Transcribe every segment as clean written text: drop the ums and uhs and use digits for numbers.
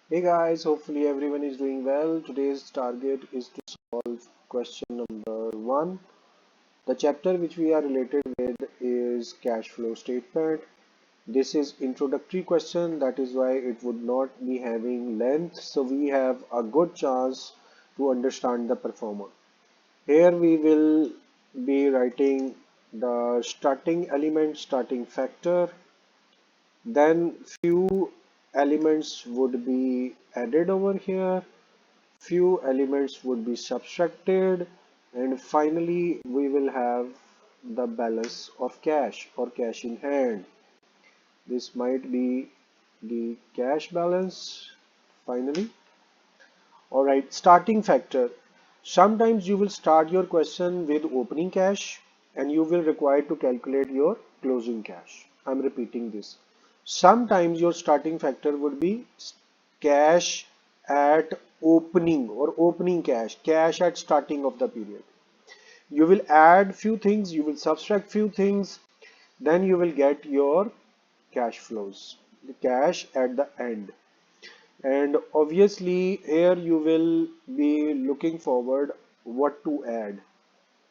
Hey guys, hopefully everyone is doing well. Today's target is to solve question number 1. The chapter which we are related with is cash flow statement. This is introductory question, that is why it would not be having length, so we have a good chance to understand the performer. Here we will be writing the starting element, starting factor, then few elements would be added over here, few elements would be subtracted, and finally we will have the balance of cash or cash in hand. This might be the cash balance finally. Alright, starting factor. Sometimes you will start your question with opening cash and you will require to calculate your closing cash. I'm repeating this. Sometimes your starting factor would be cash at opening or opening cash, cash at starting of the period. You will add few things, you will subtract few things, then you will get your cash flows, the cash at the end. And obviously here you will be looking forward what to add.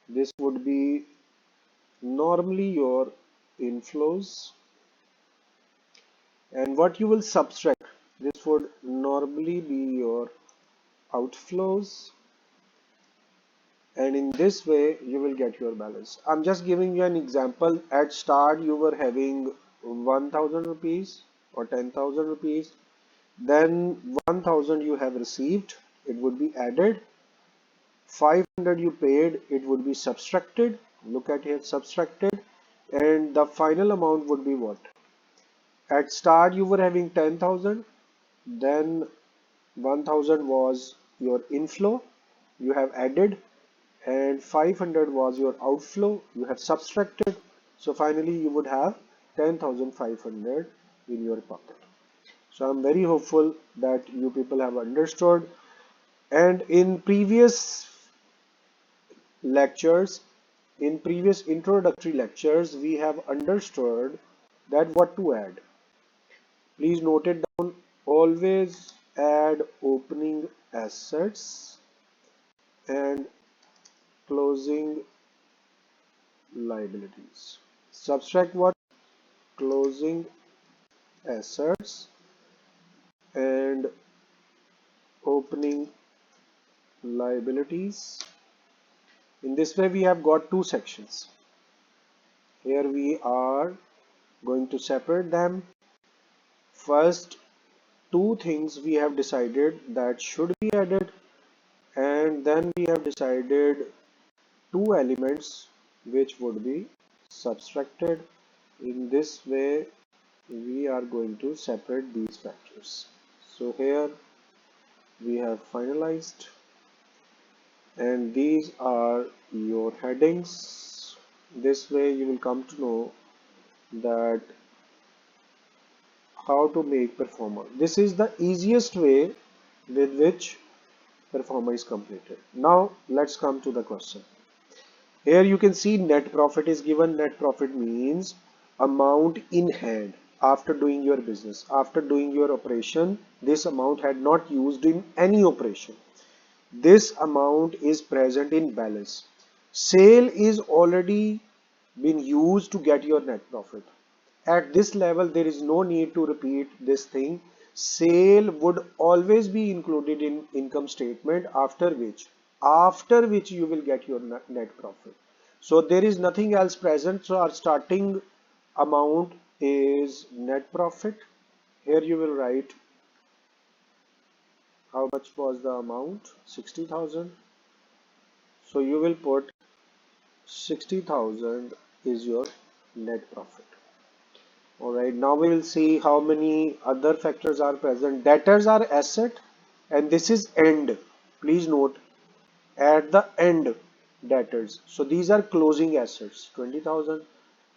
This would be normally your inflows, and what you will subtract, this would normally be your outflows, and in this way you will get your balance. I'm just giving you an example. At start you were having 1000 rupees or 10,000 rupees, then 1000 you have received, it would be added. 500 you paid, it would be subtracted. Look at here, subtracted, and the final amount would be what? At start you were having 10,000, then 1000 was your inflow, you have added, and 500 was your outflow, you have subtracted. So finally you would have 10,500 in your pocket. So I'm very hopeful that you people have understood. And in previous lectures, in previous introductory lectures, we have understood that what to add. Please note it down. Always add opening assets and closing liabilities. Subtract what? Closing assets and opening liabilities. In this way, we have got two sections. Here we are going to separate them. First, two things we have decided that should be added, and then we have decided two elements which would be subtracted. In this way we are going to separate these factors. So here we have finalized, and these are your headings. This way you will come to know that how to make performer. This is the easiest way with which performer is completed. Now let's come to the question. Here you can see net profit is given. Net profit means amount in hand after doing your business, after doing your operation. This amount had not used in any operation. This amount is present in balance. Sale is already been used to get your net profit. At this level, there is no need to repeat this thing. Sale would always be included in income statement, after which you will get your net profit. So there is nothing else present. So our starting amount is net profit. Here you will write how much was the amount, 60,000. So you will put 60,000 is your net profit. Alright, now we will see how many other factors are present. Debtors are asset, and this is end. Please note, at the end, debtors. So these are closing assets, 20,000.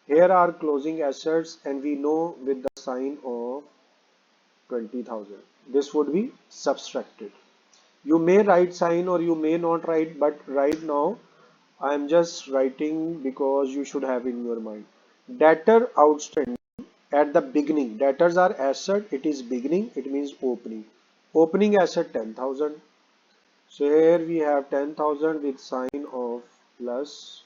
Here are closing assets, and we know with the sign of 20,000. This would be subtracted. You may write sign or you may not write, but right now I am just writing because you should have in your mind. Debtor outstanding at the beginning. Debtors are asset, it is beginning, it means opening. Opening asset 10,000. So here we have 10,000 with sign of plus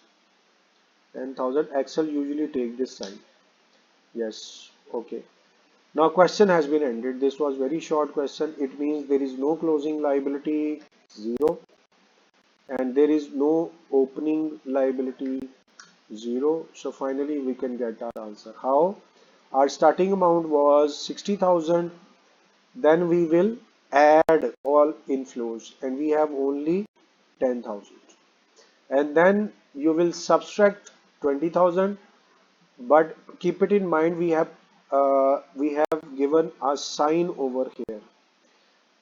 10,000. Excel usually take this sign. Yes, okay. Now question has been ended. This was very short question. It means there is no closing liability 0 and there is no opening liability 0. So finally we can get our answer. How? Our starting amount was 60,000. Then we will add all inflows and we have only 10,000. And then you will subtract 20,000, but keep it in mind we have given a sign over here.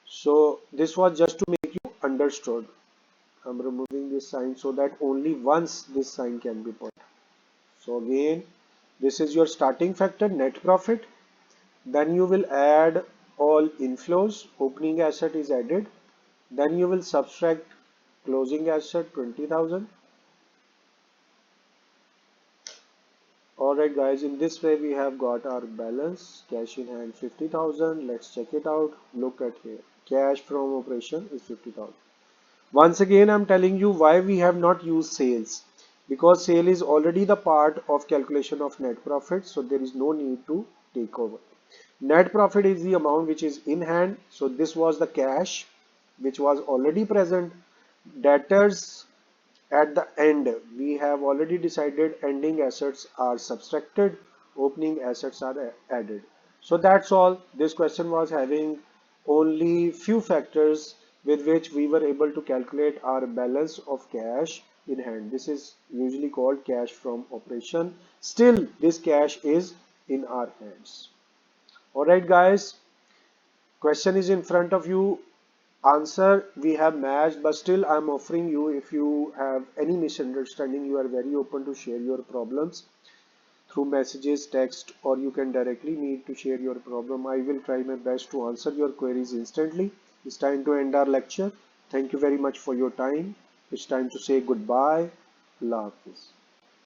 So this was just to make you understood. I'm removing this sign so that only once this sign can be put. So again, this is your starting factor, net profit. Then you will add all inflows, opening asset is added. Then you will subtract closing asset 20,000. Alright guys, in this way we have got our balance, cash in hand 50,000. Let's check it out. Look at here. Cash from operation is 50,000. Once again, I'm telling you why we have not used sales. Because sale is already the part of calculation of net profit, so there is no need to take over. Net profit is the amount which is in hand. So this was the cash which was already present. Debtors at the end, we have already decided ending assets are subtracted, opening assets are added. So that's all. This question was having only few factors with which we were able to calculate our balance of cash in hand. This is usually called cash from operation. Still, this cash is in our hands. Alright guys, question is in front of you. Answer we have matched, but still I'm offering you, if you have any misunderstanding, you are very open to share your problems through messages, text, or you can directly need to share your problem. I will try my best to answer your queries instantly. It's time to end our lecture. Thank you very much for your time. It's time to say goodbye. Allah Hafiz.